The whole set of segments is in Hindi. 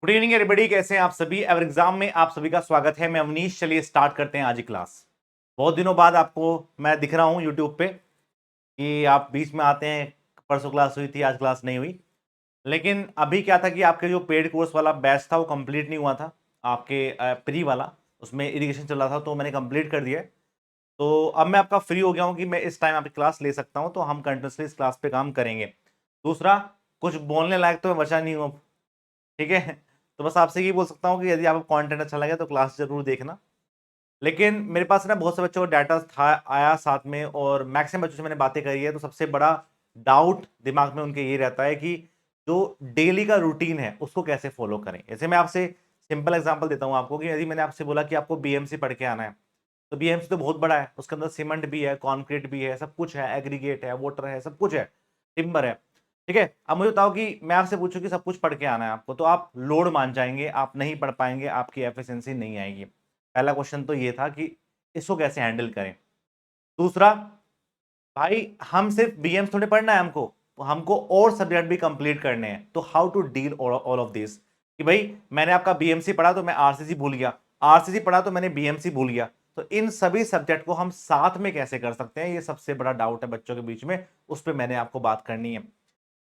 गुड इवनिंग एवरीबॉडी, कैसे हैं आप सभी। एवर एग्जाम में आप सभी का स्वागत है। मैं अवनीश। चलिए स्टार्ट करते हैं आज की क्लास। बहुत दिनों बाद आपको मैं दिख रहा हूं यूट्यूब पे कि आप बीच में आते हैं। परसों क्लास हुई थी, आज क्लास नहीं हुई। लेकिन अभी क्या था कि आपके जो पेड कोर्स वाला बैच था वो कंप्लीट नहीं हुआ था। आपके प्री वाला, उसमें इरिगेशन चल रहा था, तो मैंने कंप्लीट कर दिया है। तो अब मैं आपका फ्री हो गया हूँ कि मैं इस टाइम आपकी क्लास ले सकता हूँ, तो हम कंटिन्यूसली इस क्लास पे काम करेंगे। दूसरा, कुछ बोलने लायक तो मैं बचा नहीं हूँ अब, ठीक है। तो बस आपसे ये बोल सकता हूँ कि यदि आपको कंटेंट अच्छा लगे तो क्लास जरूर देखना। लेकिन मेरे पास ना बहुत से बच्चों का डाटा था आया साथ में, और मैक्सिमम बच्चों से मैंने बातें करी है, तो सबसे बड़ा डाउट दिमाग में उनके ये रहता है कि जो डेली का रूटीन है उसको कैसे फॉलो करें। जैसे मैं आपसे सिंपल एग्जांपल देता हूँ आपको कि यदि मैंने आपसे बोला कि आपको बीएमसी पढ़ के आना है, तो बीएमसी तो बहुत बड़ा है, उसके अंदर सीमेंट भी है, कॉन्क्रीट भी है, सब कुछ है, एग्रीगेट है, वाटर है, सब कुछ है, टिम्बर है, ठीक है। अब मुझे बताओ कि मैं आपसे पूछूं कि सब कुछ पढ़ के आना है आपको, तो आप लोड मान जाएंगे, आप नहीं पढ़ पाएंगे, आपकी एफिशिएंसी नहीं आएगी। पहला क्वेश्चन तो ये था कि इसको कैसे हैंडल करें। दूसरा, भाई हम सिर्फ बीएम थोड़े पढ़ना है, हमको और सब्जेक्ट भी कंप्लीट करने हैं, तो how to deal all of this. कि भाई मैंने आपका बीएमसी पढ़ा तो मैं आरसीसी भूल गया, आरसीसी पढ़ा तो मैंने बीएमसी भूल गया, तो इन सभी सब्जेक्ट को हम साथ में कैसे कर सकते हैं, ये सबसे बड़ा डाउट है बच्चों के बीच में। उस पर मैंने आपको बात करनी है।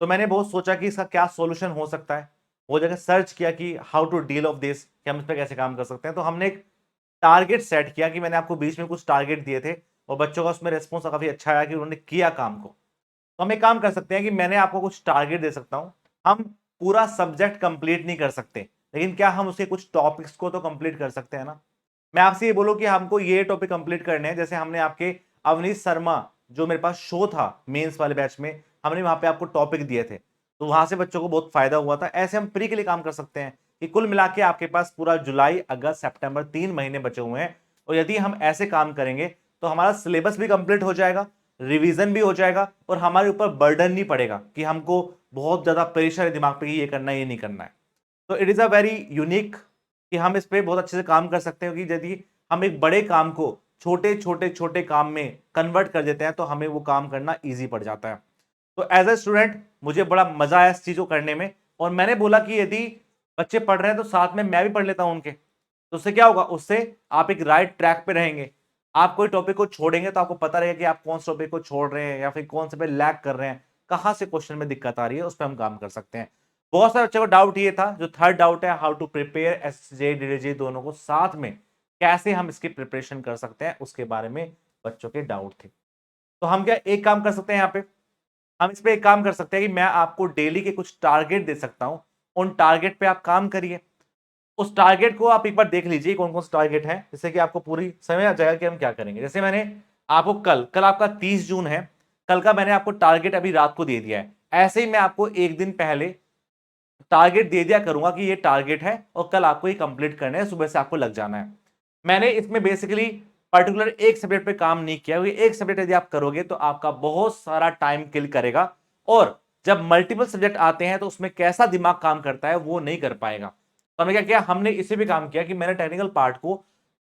तो मैंने बहुत सोचा कि इसका क्या सॉल्यूशन हो सकता है। वो जगह सर्च किया कि how to deal of this, कि हम इस पर कैसे काम कर सकते हैं। तो हमने एक टारगेट सेट किया कि मैंने आपको बीच में कुछ टारगेट दिए थे, और बच्चों का उसमें रेस्पॉन्स काफी अच्छा आया कि उन्होंने किया काम को। तो हम एक काम कर सकते हैं कि मैंने आपको कुछ टारगेट दे सकता हूं। हम पूरा सब्जेक्ट कंप्लीट नहीं कर सकते, लेकिन क्या हम उसके कुछ टॉपिक्स को तो कंप्लीट कर सकते हैं ना। मैं आपसे ये बोलूं कि हमको ये टॉपिक कंप्लीट करने हैं, जैसे हमने आपके अवनीश शर्मा, जो मेरे पास शो था मेंस वाले बैच में, हमने वहां पे आपको टॉपिक दिए थे, तो वहां से बच्चों को बहुत फायदा हुआ था। ऐसे हम प्री के लिए काम कर सकते हैं कि कुल मिला के आपके पास पूरा जुलाई अगस्त सितंबर 3 महीने बचे हुए हैं, और यदि हम ऐसे काम करेंगे तो हमारा सिलेबस भी कंप्लीट हो जाएगा, रिवीजन भी हो जाएगा, और हमारे ऊपर बर्डन नहीं पड़ेगा कि हमको बहुत ज्यादा प्रेशर है दिमाग पे कि ये करना है ये नहीं करना है। तो it is a very unique कि हम इस पे बहुत अच्छे से काम कर सकते हैं, कि यदि हम एक बड़े काम को छोटे छोटे छोटे काम में कन्वर्ट कर देते हैं तो हमें वो काम करना ईजी पड़ जाता है। तो एज ए स्टूडेंट मुझे बड़ा मजा आया इस चीज को करने में, और मैंने बोला कि यदि बच्चे पढ़ रहे हैं तो साथ में मैं भी पढ़ लेता हूं उनके, तो उससे क्या होगा, उससे आप एक राइट ट्रैक पे रहेंगे। आप कोई टॉपिक को छोड़ेंगे तो आपको पता रहेगा कि आप कौन से टॉपिक को छोड़ रहे हैं या फिर कौन से पे लैग कर रहे हैं, कहां से क्वेश्चन में दिक्कत आ रही है, उस पर हम काम कर सकते हैं। बहुत सारे बच्चों को डाउट ये था, जो थर्ड डाउट है, हाउ टू प्रिपेयर एसजे डीडीजे दोनों को साथ में कैसे हम इसकी प्रिपरेशन कर सकते हैं, उसके बारे में बच्चों के डाउट थे। तो हम क्या एक काम कर सकते हैं यहाँ पे, हम इस पे एक काम कर सकते हैं कि मैं आपको डेली के कुछ टारगेट दे सकता हूं, उन टारगेट पे आप काम करिए। उस टारगेट को आप एक बार देख लीजिए कौन कौन से टारगेट है, जिससे कि आपको पूरी समझ आ जाएगा कि हम क्या करेंगे। जैसे मैंने आपको कल कल आपका 30 जून है, कल का मैंने आपको टारगेट अभी रात को दे दिया है। ऐसे ही मैं आपको एक दिन पहले टारगेट दे दिया करूंगा कि ये टारगेट है और कल आपको ये कंप्लीट करना है, सुबह से आपको लग जाना है। मैंने इसमें बेसिकली पर्टिकुलर एक सब्जेक्ट पे काम नहीं किया, क्योंकि एक सब्जेक्ट यदि आप करोगे तो आपका बहुत सारा टाइम किल करेगा, और जब मल्टीपल सब्जेक्ट आते हैं तो उसमें कैसा दिमाग काम करता है वो नहीं कर पाएगा। तो हमने क्या किया, हमने इसे भी काम किया कि मैंने टेक्निकल पार्ट को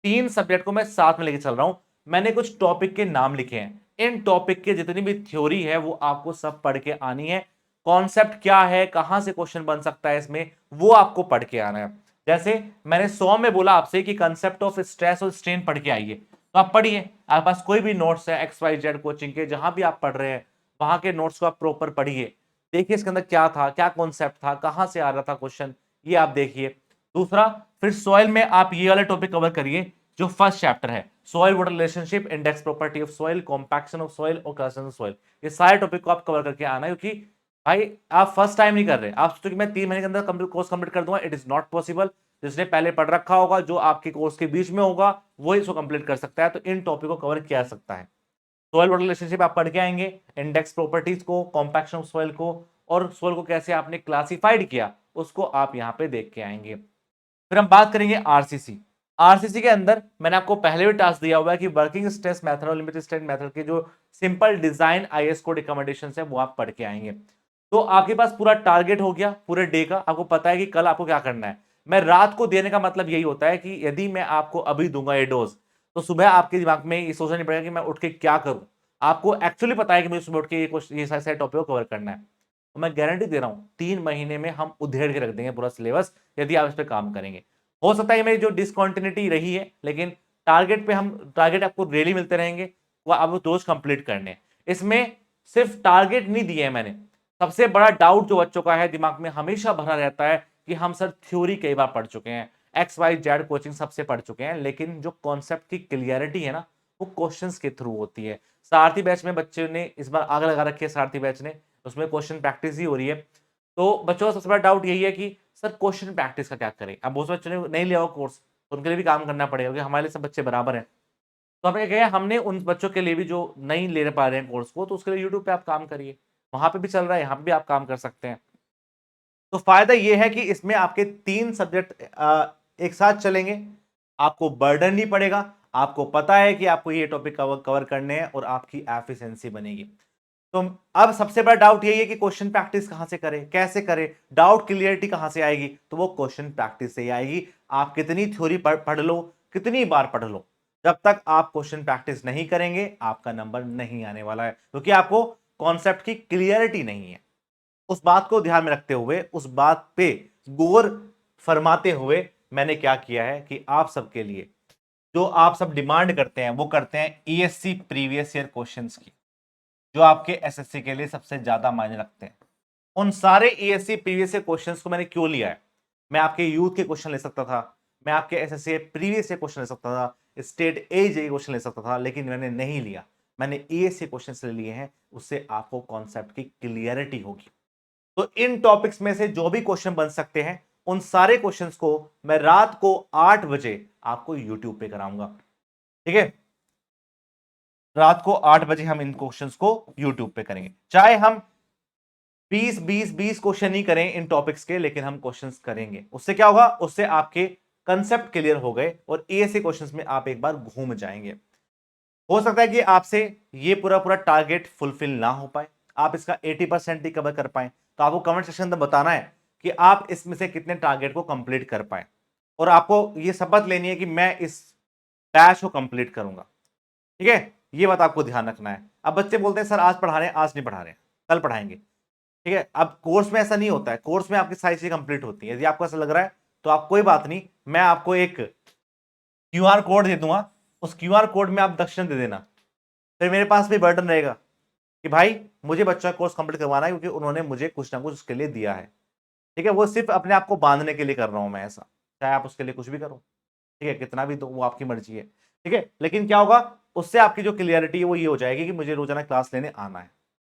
3 सब्जेक्ट को मैं साथ में लेके चल रहा हूं। मैंने कुछ टॉपिक के नाम लिखे हैं, इन टॉपिक के जितनी भी थ्योरी है वो आपको सब पढ़ के आनी है। कॉन्सेप्ट क्या है, कहां से क्वेश्चन बन सकता है इसमें, वो आपको पढ़ के आना है। जैसे मैंने 100 में बोला आपसे कि कंसेप्ट ऑफ स्ट्रेस और स्ट्रेन पढ़ के आइए, तो आप पढ़िए। आपके पास कोई भी नोट्स है एक्स वाई जेड कोचिंग के, जहां भी आप पढ़ रहे हैं वहां के नोट्स को आप प्रॉपर पढ़िए। देखिए इसके अंदर क्या था, क्या कॉन्सेप्ट था, कहां से आ रहा था क्वेश्चन, ये आप देखिए। दूसरा, फिर सॉइल में आप ये वाले टॉपिक कवर करिए, जो फर्स्ट चैप्टर है, soil water relationship, index property of soil, compaction of soil और क्लासिफिकेशन ऑफ सॉइल। ये सारे टॉपिक को आप कवर करके आना है, क्योंकि भाई आप फर्स्ट टाइम नहीं कर रहे, आप सोचो कि मैं 3 महीने के अंदर कोर्स कंप्लीट कर दूंगा, इट इज नॉट पॉसिबल। जिसने पहले पढ़ रखा होगा, जो आपके कोर्स के बीच में होगा, वो इसको कंप्लीट कर सकता है। तो इन टॉपिक को कवर किया जा सकता है। सॉइल वाटर रिलेशनशिप आप पढ़ के आएंगे, इंडेक्स प्रॉपर्टीज को, कॉम्पैक्शन ऑफ सॉइल को, और सॉइल को कैसे आपने क्लासिफाइड किया उसको आप यहां पे देख के आएंगे। फिर हम बात करेंगे आरसीसी। आरसीसी के अंदर मैंने आपको पहले भी टास्क दिया हुआ है कि वर्किंग स्ट्रेस मेथड और लिमिटेड स्ट्रेस मेथड के जो simple design IAS code recommendation है वो आप पढ़ के आएंगे। तो आपके पास पूरा टारगेट हो गया पूरे डे का, आपको पता है कि कल आपको क्या करना है। मैं रात को देने का मतलब यही होता है कि यदि मैं आपको अभी दूंगा ये डोज, तो सुबह आपके दिमाग में ये सोचना नहीं पड़ेगा कि मैं उठ के क्या करूं। आपको एक्चुअली पता है कि मुझे सुबह उठ के ये सारे टॉपिक को कवर करना है। तो मैं गारंटी दे रहा हूँ 3 महीने में हम उधेड़ के रख देंगे पूरा सिलेबस, यदि आप इस पर काम करेंगे। हो सकता है मेरी जो डिसकंटिन्यूटी रही है, लेकिन टारगेट आपको डेली मिलते रहेंगे, वो आप रोज कंप्लीट करने हैं। इसमें सिर्फ टारगेट नहीं दिए हैं मैंने, सबसे बड़ा डाउट जो बच्चों का है दिमाग में हमेशा भरा रहता है कि हम सर थ्योरी कई बार पढ़ चुके हैं, XYZ कोचिंग सबसे पढ़ चुके हैं, लेकिन जो कॉन्सेप्ट की क्लियरिटी है ना, वो क्वेश्चंस के थ्रू होती है। सारथी बैच में बच्चों ने इस बार आग लगा रखी है, सारथी बैच ने, उसमें क्वेश्चन प्रैक्टिस ही हो रही है। तो बच्चों का सबसे बड़ा डाउट यही है कि सर क्वेश्चन प्रैक्टिस का क्या करें। अब बहुत से बच्चों ने नहीं लिया हो कोर्स, तो उनके लिए भी काम करना पड़ेगा, क्योंकि हमारे लिए सब बच्चे बराबर हैं। तो हमने कहा हमने उन बच्चों के लिए भी जो नहीं ले पा रहे हैं कोर्स को, तो उसके लिए यूट्यूब पे आप काम करिए, वहां पे भी चल रहा है, यहाँ पे भी आप काम कर सकते हैं। तो फायदा ये है कि इसमें आपके 3 सब्जेक्ट एक साथ चलेंगे, आपको बर्डन नहीं पड़ेगा, आपको पता है कि आपको ये टॉपिक कवर करने हैं और आपकी एफिशिएंसी बनेगी। तो अब सबसे बड़ा डाउट यही है कि क्वेश्चन प्रैक्टिस कहां से करें, कैसे करें, डाउट क्लियरिटी कहां से आएगी, तो वो क्वेश्चन प्रैक्टिस से ही आएगी। आप कितनी थ्योरी पढ़ लो, कितनी बार पढ़ लो, जब तक आप क्वेश्चन प्रैक्टिस नहीं करेंगे आपका नंबर नहीं आने वाला है, क्योंकि आपको कॉन्सेप्ट की क्लियरिटी नहीं है। उस बात को ध्यान में रखते हुए, उस बात पे गौर फरमाते हुए मैंने क्या किया है कि आप सबके लिए जो आप सब डिमांड करते हैं, वो करते हैं ESC प्रीवियस ईयर क्वेश्चंस की, जो आपके SSC के लिए सबसे ज्यादा मायने रखते हैं। उन सारे ESC प्रीवियस ईयर क्वेश्चंस को मैंने क्यों लिया है? मैं आपके यूथ के क्वेश्चन ले सकता था, मैं आपके SSC प्रीवियस ईयर क्वेश्चन ले सकता था, स्टेट AJE क्वेश्चन ले सकता था, लेकिन मैंने नहीं लिया। मैंने ESC क्वेश्चन ले लिए हैं, उससे आपको कॉन्सेप्ट की क्लियरिटी होगी। तो इन टॉपिक्स में से जो भी क्वेश्चन बन सकते हैं, उन सारे क्वेश्चंस को मैं रात को 8 बजे आपको यूट्यूब पे कराऊंगा। ठीक है, रात को 8 बजे हम इन क्वेश्चंस को यूट्यूब पे करेंगे। चाहे हम 20 क्वेश्चन ही करें इन टॉपिक्स के, लेकिन हम क्वेश्चंस करेंगे। उससे क्या होगा? उससे आपके कंसेप्ट क्लियर हो गए और ESC क्वेश्चंस में आप एक बार घूम जाएंगे। हो सकता है कि आपसे ये पूरा पूरा टारगेट फुलफिल ना हो पाए, आप इसका 80% ही कवर कर पाए। तो आपको कमेंट सेक्शन में बताना है कि आप इसमें से कितने टारगेट को कंप्लीट कर पाए, और आपको ये शपथ लेनी है कि मैं इस बैच को कंप्लीट करूंगा। ठीक है, ये बात आपको ध्यान रखना है। अब बच्चे बोलते हैं सर आज पढ़ा रहे हैं, आज नहीं पढ़ा रहे हैं, कल पढ़ाएंगे। ठीक है, अब कोर्स में ऐसा नहीं होता है, कोर्स में आपकी सारी चीजें कंप्लीट होती है। यदि आपको ऐसा लग रहा है तो आप कोई बात नहीं, मैं आपको एक QR कोड दे दूंगा, उस QR कोड में आप दक्षिण दे देना, फिर मेरे पास भी बर्डन रहेगा कि भाई मुझे बच्चा कोर्स कंप्लीट करवाना है, क्योंकि उन्होंने मुझे कुछ ना कुछ उसके लिए दिया है। ठीक है, वो सिर्फ अपने आप को बांधने के लिए कर रहा हूं मैं ऐसा, चाहे आप उसके लिए कुछ भी करो। ठीक है, कितना भी, तो वो आपकी मर्जी है। ठीक है, लेकिन क्या होगा, उससे आपकी जो क्लियरिटी है वो ये हो जाएगी कि मुझे रोजाना क्लास लेने आना है,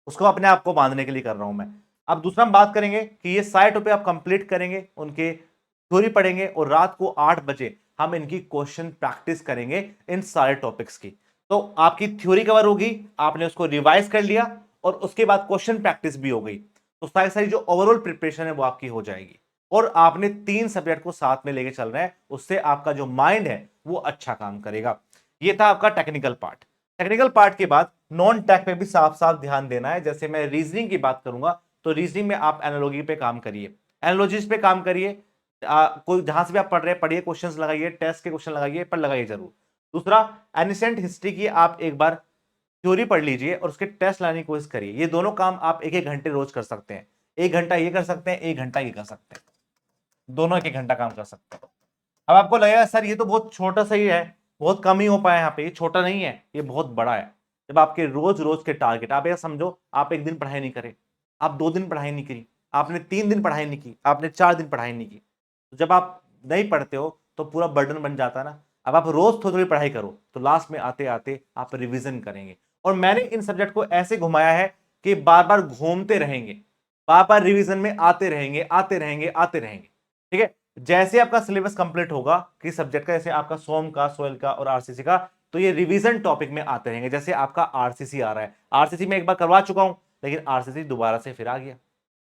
उसको अपने आप को बांधने के लिए कर रहा हूं मैं। अब दूसरा हम बात करेंगे कि ये सारे टॉपिक आप कंप्लीट करेंगे, उनके थ्योरी पढ़ेंगे, और रात को 8 बजे हम इनकी क्वेश्चन प्रैक्टिस करेंगे इन सारे टॉपिक्स की। तो आपकी थ्योरी कवर होगी, आपने उसको रिवाइज कर लिया, और उसके बाद क्वेश्चन प्रैक्टिस भी हो गई, तो सारी सारी जो ओवरऑल प्रिपरेशन है वो आपकी हो जाएगी। और आपने 3 सब्जेक्ट को साथ में लेके चल रहे हैं, उससे आपका जो माइंड है वो अच्छा काम करेगा। ये था आपका टेक्निकल पार्ट। टेक्निकल पार्ट के बाद नॉन टेक पे भी साफ साफ ध्यान देना है। जैसे मैं रीजनिंग की बात करूंगा, तो रीजनिंग में आप एनालॉजी पे काम करिए, एनालॉजीज पे काम करिए। कोई जहां से भी आप पढ़ रहे हैं पढ़िए, क्वेश्चंस लगाइए, टेस्ट के क्वेश्चन लगाइए, पर लगाइए जरूर। दूसरा, एनिसेंट हिस्ट्री की आप एक बार थ्योरी पढ़ लीजिए और उसके टेस्ट लाने की कोशिश करिए। ये दोनों काम आप 1-1 घंटे रोज कर सकते हैं। 1 घंटा ये कर सकते हैं, 1 घंटा ये कर सकते हैं, दोनों 1-1 घंटा काम कर सकते हैं। अब आपको लगेगा सर ये तो बहुत छोटा सा ही है, बहुत कम ही हो पाया यहाँ पे। ये छोटा नहीं है, ये बहुत बड़ा है। जब आपके रोज रोज के टारगेट, आप यह समझो आप एक दिन पढ़ाई नहीं करे, आप 2 दिन पढ़ाई नहीं करी, आपने 3 दिन पढ़ाई नहीं की, आपने 4 दिन पढ़ाई नहीं की, तो जब आप नहीं पढ़ते हो तो पूरा बर्डन बन जाता है ना। अब आप रोज थोड़ी थोड़ी पढ़ाई करो, तो लास्ट में आते आते आप रिविजन करेंगे। और मैंने इन सब्जेक्ट को ऐसे घुमाया है कि बार बार घूमते रहेंगे, बार बार रिविजन में आते रहेंगे, आते रहेंगे, आते रहेंगे। ठीक है, जैसे आपका सिलेबस कंप्लीट होगा किस सब्जेक्ट का, जैसे आपका सोम का, सोयल का और आरसीसी का, तो ये रिवीजन टॉपिक में आते रहेंगे। जैसे आपका आरसीसी आ रहा है, आरसीसी में एक बार करवा चुका हूं, लेकिन आरसीसी दोबारा से फिर आ गया।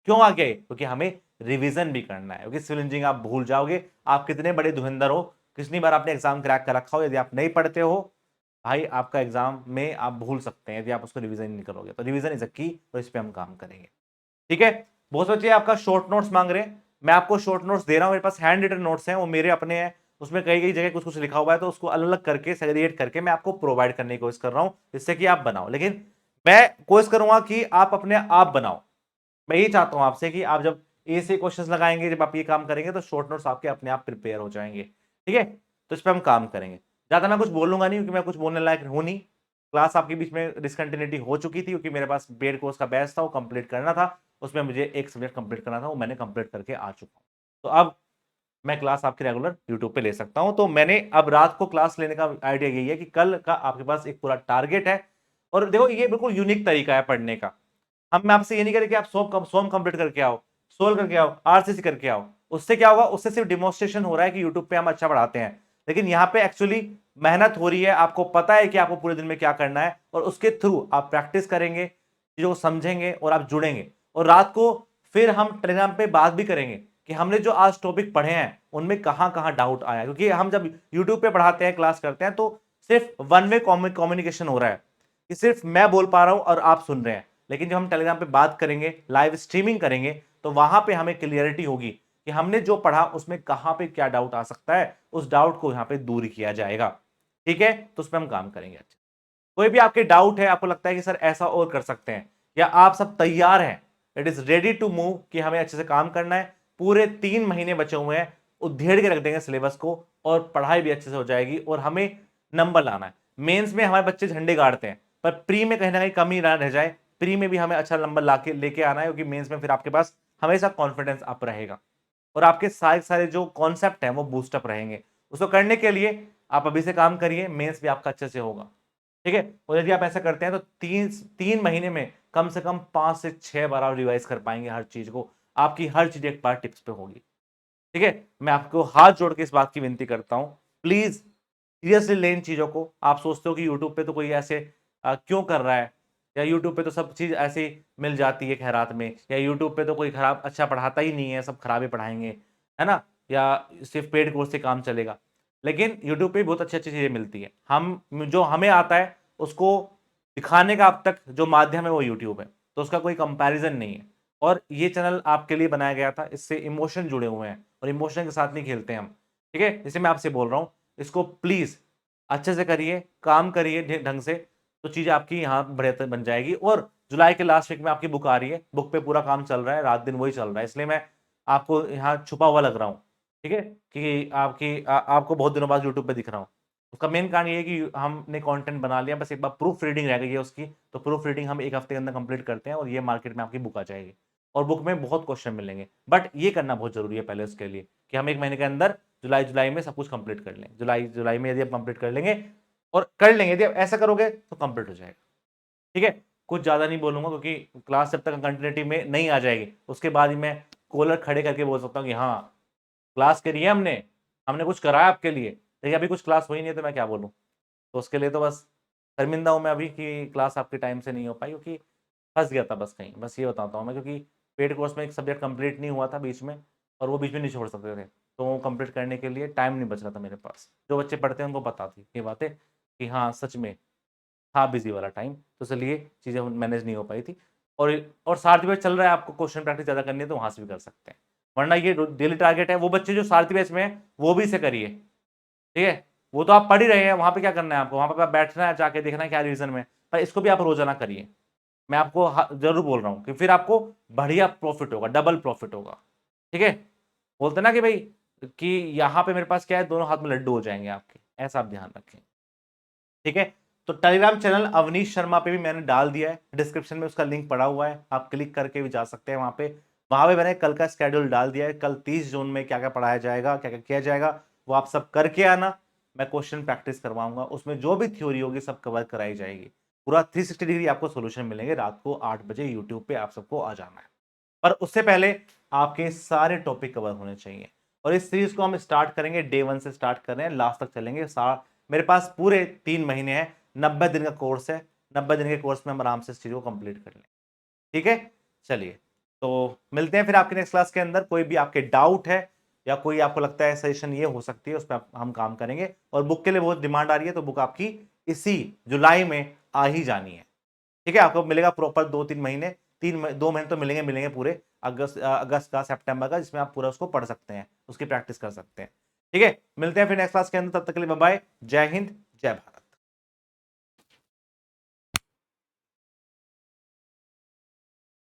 क्यों आ गया? क्योंकि हमें रिवीजन भी करना है, क्योंकि सिविल इंजीनियरिंग आप भूल जाओगे, आप कितने बड़े धुरंधर हो, कितनी बार आपने एग्जाम क्रैक कर रखा हो, यदि आप नहीं पढ़ते हो भाई, आपका एग्जाम में आप भूल सकते हैं यदि आप उसको रिवीजन नहीं करोगे। तो रिवीजन इज अ की, और इस पे हम काम करेंगे। ठीक है, बहुत से बच्चे आपका शॉर्ट नोट्स मांग रहे हैं, मैं आपको शॉर्ट नोट्स दे रहा हूं, मेरे पास हैंड रिटन नोट्स हैं, वो मेरे अपने हैं, उसमें कई कई जगह कुछ कुछ लिखा हुआ है, तो उसको अलग अलग करके सेग्रीगेट करके मैं आपको प्रोवाइड करने की कोशिश कर रहा हूं, जिससे कि आप बनाओ। लेकिन मैं कोशिश करूंगा कि आप अपने आप बनाओ, मैं यही चाहता हूं आपसे कि आप जब ए से क्वेश्चंस लगाएंगे, जब आप ये काम करेंगे तो शॉर्ट नोट्स आपके अपने आप प्रिपेयर हो जाएंगे। ठीक है, तो इस पर हम काम करेंगे। ज्यादा मैं कुछ बोलूंगा नहीं क्योंकि मैं कुछ बोलने लायक हूं नहीं। क्लास आपके बीच में डिसकंटिन्यूटी हो चुकी थी क्योंकि मेरे पास पेड कोर्स का बैच था, वो कंप्लीट करना था। उसमें मुझे एक सब्जेक्ट कंप्लीट करना था, वो मैंने कंप्लीट करके आ चुका हूं। तो अब मैं क्लास आपकी रेगुलर यूट्यूब पे ले सकता हूं। तो मैंने अब रात को क्लास लेने का आइडिया यही है कि कल का आपके पास एक पूरा टारगेट है। और देखो ये बिल्कुल यूनिक तरीका है पढ़ने का। हम मैं आपसे ये नहीं करें कि आप सोम कंप्लीट करके आओ, सोल करके आओ, आरसीसी करके आओ। उससे क्या होगा, उससे सिर्फ डिमोन्स्ट्रेशन हो रहा है कि यूट्यूब पे हम अच्छा पढ़ाते हैं, लेकिन यहाँ पे एक्चुअली मेहनत हो रही है। आपको पता है कि आपको पूरे दिन में क्या करना है, और उसके थ्रू आप प्रैक्टिस करेंगे, चीजों को समझेंगे और आप जुड़ेंगे। और रात को फिर हम टेलीग्राम पे बात भी करेंगे कि हमने जो आज टॉपिक पढ़े हैं उनमें कहां कहां डाउट आया, क्योंकि हम जब यूट्यूब पे पढ़ाते हैं, क्लास करते हैं, तो सिर्फ वन वे कम्युनिकेशन हो रहा है कि सिर्फ मैं बोल पा रहा हूं और आप सुन रहे हैं। लेकिन जब हम टेलीग्राम पे बात करेंगे, लाइव स्ट्रीमिंग करेंगे, तो वहां पे हमें क्लियरिटी होगी कि हमने जो पढ़ा उसमें कहां पे क्या डाउट आ सकता है, उस डाउट को यहां पे दूर किया जाएगा। ठीक है, तो उस पर हम काम करेंगे। अच्छा, कोई भी आपके डाउट है, आपको लगता है कि सर ऐसा और कर सकते हैं, या आप सब तैयार हैं, it is ready to move कि हमें अच्छे से काम करना है, पूरे 3 महीने बचे हुए हैं, उधेड़ के रख देंगे सिलेबस को और पढ़ाई भी अच्छे से हो जाएगी और हमें नंबर लाना है। मेंस में हमारे बच्चे झंडे गाड़ते हैं, पर प्री में कहीं ना कहीं कमी ना रह जाए। प्री में भी हमें अच्छा नंबर लाके लेके आना है, क्योंकि मेंस में फिर आपके पास हमेशा कॉन्फिडेंस अप रहेगा और आपके सारे सारे जो कॉन्सेप्ट हैं वो बूस्टअप रहेंगे। उसको करने के लिए आप अभी से काम करिए, मेंस भी आपका अच्छे से होगा। ठीक है, और यदि आप ऐसा करते हैं तो 3 महीने में कम से कम 5 से 6 बार आप रिवाइज कर पाएंगे हर चीज को। आपकी हर चीज एक बार टिप्स पे होगी। ठीक है, मैं आपको हाथ जोड़ के इस बात की विनती करता हूं, प्लीज सीरियसली लें इन चीजों को। आप सोचते हो कि यूट्यूब पे तो कोई ऐसे क्यों कर रहा है, या यूट्यूब पे तो सब चीज ऐसे ही मिल जाती है खैरात में, या यूट्यूब पे तो कोई खराब अच्छा पढ़ाता ही नहीं है, सब खराब ही पढ़ाएंगे, है ना, या सिर्फ पेड कोर्स से काम चलेगा। लेकिन यूट्यूब पे बहुत अच्छी अच्छी चीजें मिलती है। हम जो हमें आता है उसको दिखाने का अब तक जो माध्यम है वो यूट्यूब है, तो उसका कोई कंपैरिजन नहीं है। और ये चैनल आपके लिए बनाया गया था, इससे इमोशन जुड़े हुए हैं और इमोशन के साथ नहीं खेलते हम। ठीक है, इसे मैं आपसे बोल रहा हूं, इसको प्लीज अच्छे से करिए, काम करिए ढंग से, तो चीज आपकी यहाँ बढ़िया बन जाएगी। और जुलाई के लास्ट वीक में आपकी बुक आ रही है, बुक पे पूरा काम चल रहा है, रात दिन वही चल रहा है, इसलिए मैं आपको यहाँ छुपा हुआ लग रहा हूँ। ठीक है, कि आपको बहुत दिनों बाद यूट्यूब पे दिख रहा हूँ। उसका मेन कारण ये है कि हमने कंटेंट बना लिया, बस एक बार प्रूफ रीडिंग रह गई है उसकी। तो प्रूफ रीडिंग हम एक हफ्ते के अंदर कंप्लीट करते हैं और ये मार्केट में आपकी बुक आ जाएगी, और बुक में बहुत क्वेश्चन मिलेंगे। बट ये करना बहुत जरूरी है पहले उसके लिए कि हम 1 महीने के अंदर जुलाई में सब कुछ कंप्लीट कर लें। जुलाई में यदि आप कंप्लीट कर लेंगे और कर लेंगे, यदि आप ऐसा करोगे तो कंप्लीट हो जाएगा। ठीक है, कुछ ज्यादा नहीं बोलूंगा क्योंकि क्लास जब तक कंटिन्यूटी में नहीं आ जाएगी उसके बाद ही मैं कॉलर खड़े करके बोल सकता हूँ कि हाँ क्लास करी है हमने, हमने कुछ कराया आपके लिए। लेकिन अभी कुछ क्लास हुई नहीं है तो मैं क्या बोलूँ। तो उसके लिए तो बस शर्मिंदा हूँ मैं अभी कि क्लास आपके टाइम से नहीं हो पाई, क्योंकि फंस गया था बस कहीं, बस ये बताता हूँ मैं। क्योंकि पेड कोर्स में एक सब्जेक्ट कंप्लीट नहीं हुआ था बीच में, और वो बीच में नहीं छोड़ सकते थे, तो वो कंप्लीट करने के लिए टाइम नहीं बच रहा था मेरे पास। जो बच्चे पढ़ते हैं उनको पता थी ये बातें कि हाँ सच में था बिजी वाला टाइम, तो इसलिए चीज़ें मैनेज नहीं हो पाई थी। और सारथी बैच चल रहा है, आपको क्वेश्चन प्रैक्टिस ज़्यादा करनी है तो वहाँ से भी कर सकते हैं, वरना ये डेली टारगेट है। वो बच्चे जो सारथी बैच में है वो भी इसे करिए। ठीक है, वो तो आप पढ़ ही रहे हैं, वहां पे क्या करना है आपको, वहां पे बैठना है, जाके देखना है क्या रीजन में, पर इसको भी आप रोजाना करिए। मैं आपको जरूर बोल रहा हूँ कि फिर आपको बढ़िया प्रॉफिट होगा, डबल प्रॉफिट होगा। ठीक है, बोलते ना कि भाई कि यहाँ पे मेरे पास क्या है, दोनों हाथ में लड्डू हो जाएंगे आपके, ऐसा आप ध्यान रखें। ठीक है, तो टेलीग्राम चैनल अवनीश शर्मा पे भी मैंने डाल दिया है, डिस्क्रिप्शन में उसका लिंक पड़ा हुआ है, आप क्लिक करके भी जा सकते हैं वहां पे। वहां पे मैंने कल का स्केड्यूल डाल दिया है, कल 30 जून में क्या क्या पढ़ाया जाएगा, क्या क्या किया जाएगा, वो आप सब करके आना। मैं क्वेश्चन प्रैक्टिस करवाऊंगा, उसमें जो भी थ्योरी होगी सब कवर कराई जाएगी। पूरा 360 डिग्री आपको सोल्यूशन मिलेंगे। रात को 8 बजे यूट्यूब पे आप सबको आ जाना है, पर उससे पहले आपके सारे टॉपिक कवर होने चाहिए। और इस सीरीज को हम स्टार्ट करेंगे, डे 1 से स्टार्ट कर रहे हैं, लास्ट तक चलेंगे। मेरे पास पूरे 3 महीने हैं, 90 दिन का कोर्स है। 90 दिन के कोर्स में हम आराम से इस चीज को कंप्लीट कर लें। ठीक है, चलिए, तो मिलते हैं फिर आपके नेक्स्ट क्लास के अंदर। कोई भी आपके डाउट है या कोई आपको लगता है सजेशन ये हो सकती है, उस पर हम काम करेंगे। और बुक के लिए बहुत डिमांड आ रही है, तो बुक आपकी इसी जुलाई में आ ही जानी है। ठीक है, आपको मिलेगा प्रॉपर 2-3 महीने, 2 महीने तो मिलेंगे मिलेंगे पूरे, अगस्त का, सितंबर का, जिसमें आप पूरा उसको पढ़ सकते हैं, उसकी प्रैक्टिस कर सकते हैं। ठीक है, मिलते हैं फिर नेक्स्ट क्लास के अंदर, तब तक के लिए बाय बाय, जय हिंद, जय भारत।